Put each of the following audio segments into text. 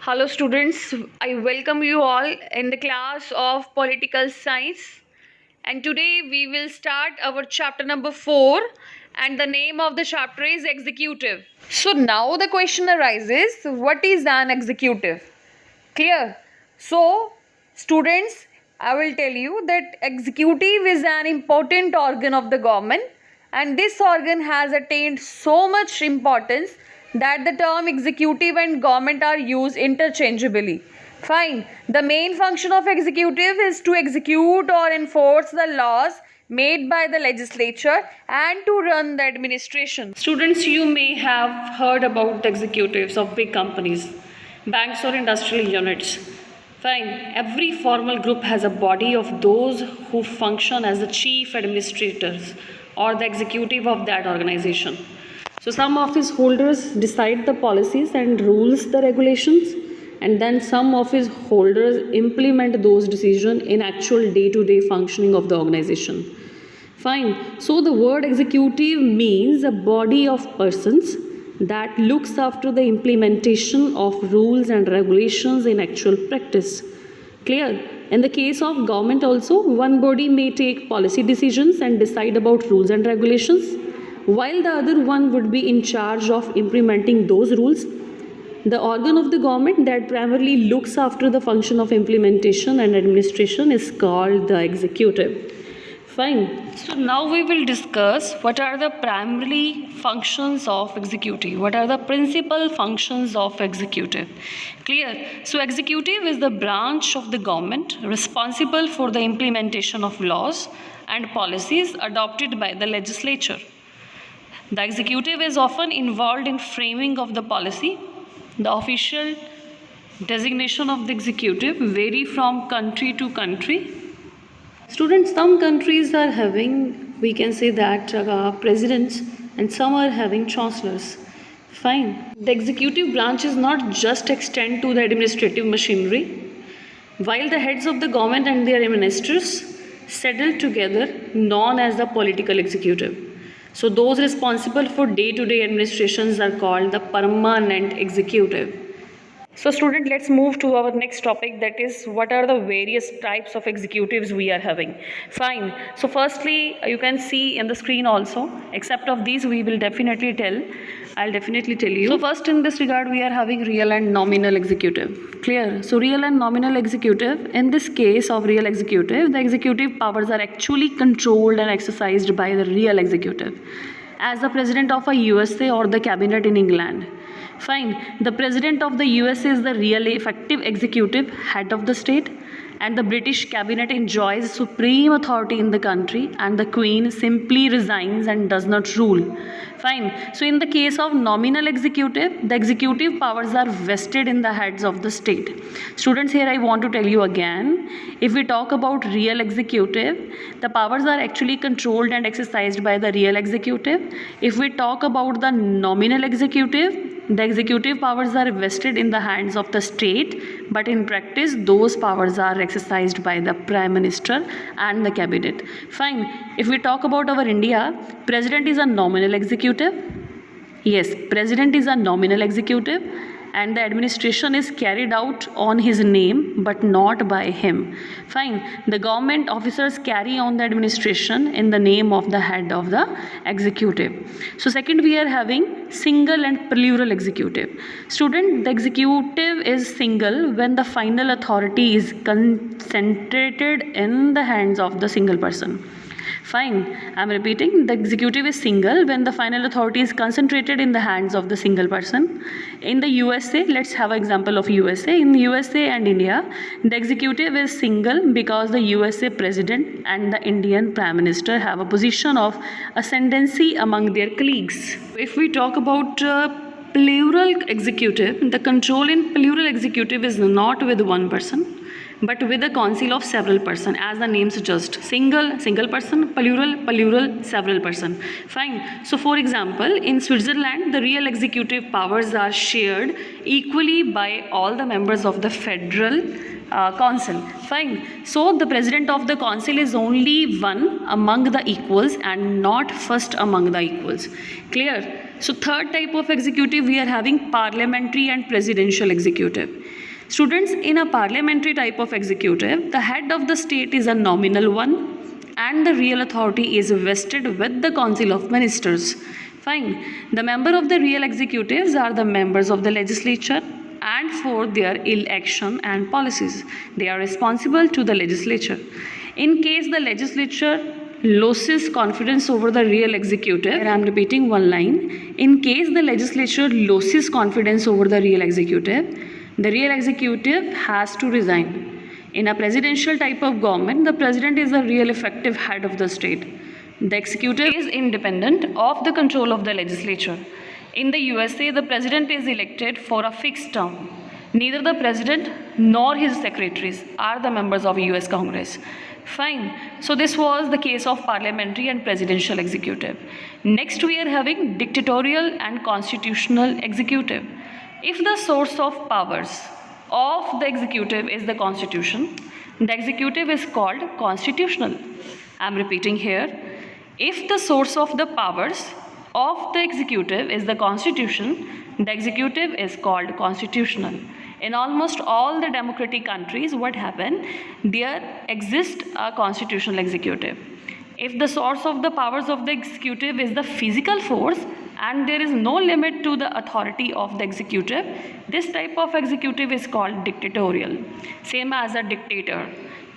Hello students, I welcome you all in the class of political science, and today we will start our chapter number 4, and the name of the chapter is executive. So now the question arises, what is an executive? Clear? So students, I will tell you that executive is an important organ of the government, and this organ has attained so much importance that the term executive and government are used interchangeably. Fine. The main function of executive is to execute or enforce the laws made by the legislature and to run the administration. Students, you may have heard about the executives of big companies, banks or industrial units. Fine. Every formal group has a body of those who function as the chief administrators or the executive of that organization. So some office holders decide the policies and rules, the regulations, and then some office holders implement those decisions in actual day-to-day functioning of the organization. Fine. So the word executive means a body of persons that looks after the implementation of rules and regulations in actual practice. Clear? In the case of government also, one body may take policy decisions and decide about rules and regulations, while the other one would be in charge of implementing those rules. The organ of the government that primarily looks after the function of implementation and administration is called the executive. Fine. So now we will discuss what are the primary functions of executive. What are the principal functions of executive? Clear? So executive is the branch of the government responsible for the implementation of laws and policies adopted by the legislature. The executive is often involved in framing of the policy. The official designation of the executive vary from country to country. Students, some countries are having, we can say that presidents, and some are having chancellors. Fine. The executive branch is not just extend to the administrative machinery. While the heads of the government and their ministers settle together, known as the political executive. So those responsible for day-to-day administrations are called the permanent executive. So student, let's move to our next topic, that is what are the various types of executives we are having. Fine. So firstly, you can see in the screen also, except of these we will definitely I'll definitely tell you. So first in this regard we are having real and nominal executive. Clear? So real and nominal executive, in this case of real executive, the executive powers are actually controlled and exercised by the real executive as the president of a USA or the cabinet in England. Fine. The president of the USA is the real effective executive head of the state, and the British cabinet enjoys supreme authority in the country, and the Queen simply resigns and does not rule. Fine. So in the case of nominal executive, the executive powers are vested in the heads of the state. Students, here I want to tell you again, if we talk about real executive, the powers are actually controlled and exercised by the real executive. If we talk about the nominal executive, the executive powers are vested in the hands of the state, but in practice those powers are exercised by the Prime Minister and the cabinet. Fine. If we talk about our India, President is a nominal executive. Yes, President is a nominal executive, and the administration is carried out on his name but not by him. Fine. The government officers carry on the administration in the name of the head of the executive. So second, we are having single and plural executive. Student, the executive is single when the final authority is concentrated in the hands of the single person. Fine. I'm repeating, the executive is single when the final authority is concentrated in the hands of the single person. In the USA, let's have an example of USA. In USA and India, the executive is single because the USA president and the Indian Prime Minister have a position of ascendancy among their colleagues. If we talk about plural executive, the control in plural executive is not with one person, but with a council of several person, as the name suggests. Single person, plural, several person. Fine. So for example, in Switzerland, the real executive powers are shared equally by all the members of the federal council. Fine. So the president of the council is only one among the equals and not first among the equals. Clear? So third type of executive we are having parliamentary and presidential executive. Students, in a parliamentary type of executive, the head of the state is a nominal one and the real authority is vested with the Council of Ministers. Fine. The member of the real executives are the members of the legislature and for their election and policies. They are responsible to the legislature. In case the legislature loses confidence over the real executive, and I'm repeating one line, in case the legislature loses confidence over the real executive has to resign. In a presidential type of government, the president is the real effective head of the state. The executive is independent of the control of the legislature. In the USA, the president is elected for a fixed term. Neither the president nor his secretaries are the members of US Congress. Fine. So this was the case of parliamentary and presidential executive. Next we are having dictatorial and constitutional executive. If the source of powers of the executive is the constitution, the executive is called constitutional. I am repeating here. If the source of the powers of the executive is the constitution, the executive is called constitutional. In almost all the democratic countries, what happened? There exists a constitutional executive. If the source of the powers of the executive is the physical force and there is no limit to the authority of the executive, this type of executive is called dictatorial, same as a dictator.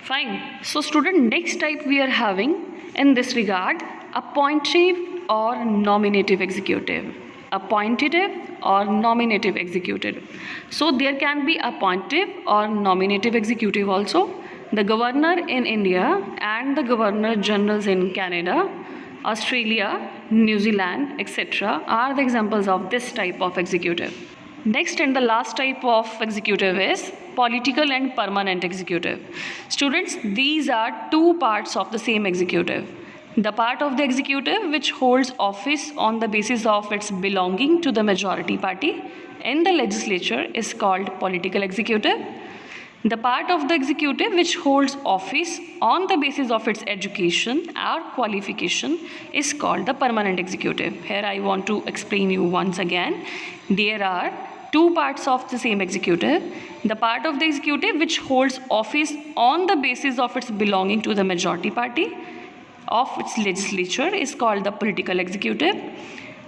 Fine. So student, next type we are having in this regard, appointive or nominative executive. Appointive or nominative executive. So there can be appointive or nominative executive also. The governor in India and the governor generals in Canada, Australia, New Zealand, etc. are the examples of this type of executive. Next and the last type of executive is political and permanent executive. Students, these are two parts of the same executive. The part of the executive which holds office on the basis of its belonging to the majority party in the legislature is called political executive. The part of the executive which holds office on the basis of its education or qualification is called the permanent executive. Here I want to explain you once again. There are two parts of the same executive. The part of the executive which holds office on the basis of its belonging to the majority party of its legislature is called the political executive.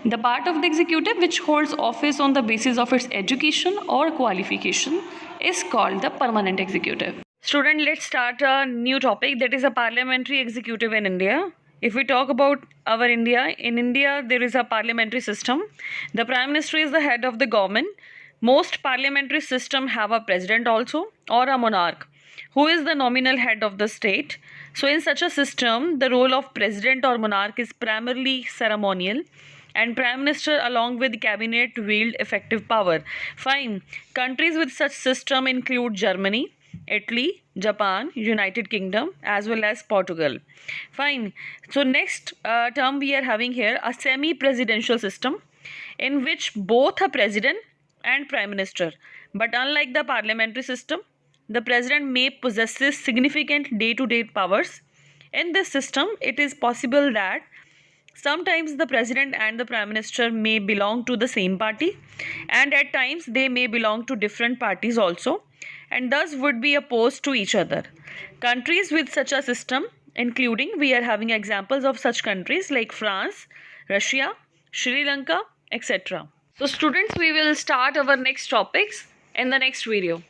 The part of the executive which holds office on the basis of its education or qualification is called the permanent executive. Student, let's start a new topic, that is a parliamentary executive in India. If we talk about our India, in India there is a parliamentary system. The Prime Minister is the head of the government. Most parliamentary systems have a president also or a monarch who is the nominal head of the state. So in such a system, the role of president or monarch is primarily ceremonial and Prime Minister along with cabinet wield effective power. Fine. Countries with such system include Germany, Italy, Japan, United Kingdom as well as Portugal. Fine. So next term we are having here a semi-presidential system in which both a president and Prime Minister. But unlike the parliamentary system, the president may possess significant day-to-day powers. In this system, it is possible that sometimes the president and the prime minister may belong to the same party and at times they may belong to different parties also and thus would be opposed to each other. Countries with such a system, including we are having examples of such countries like France, Russia, Sri Lanka, etc. So students, we will start our next topics in the next video.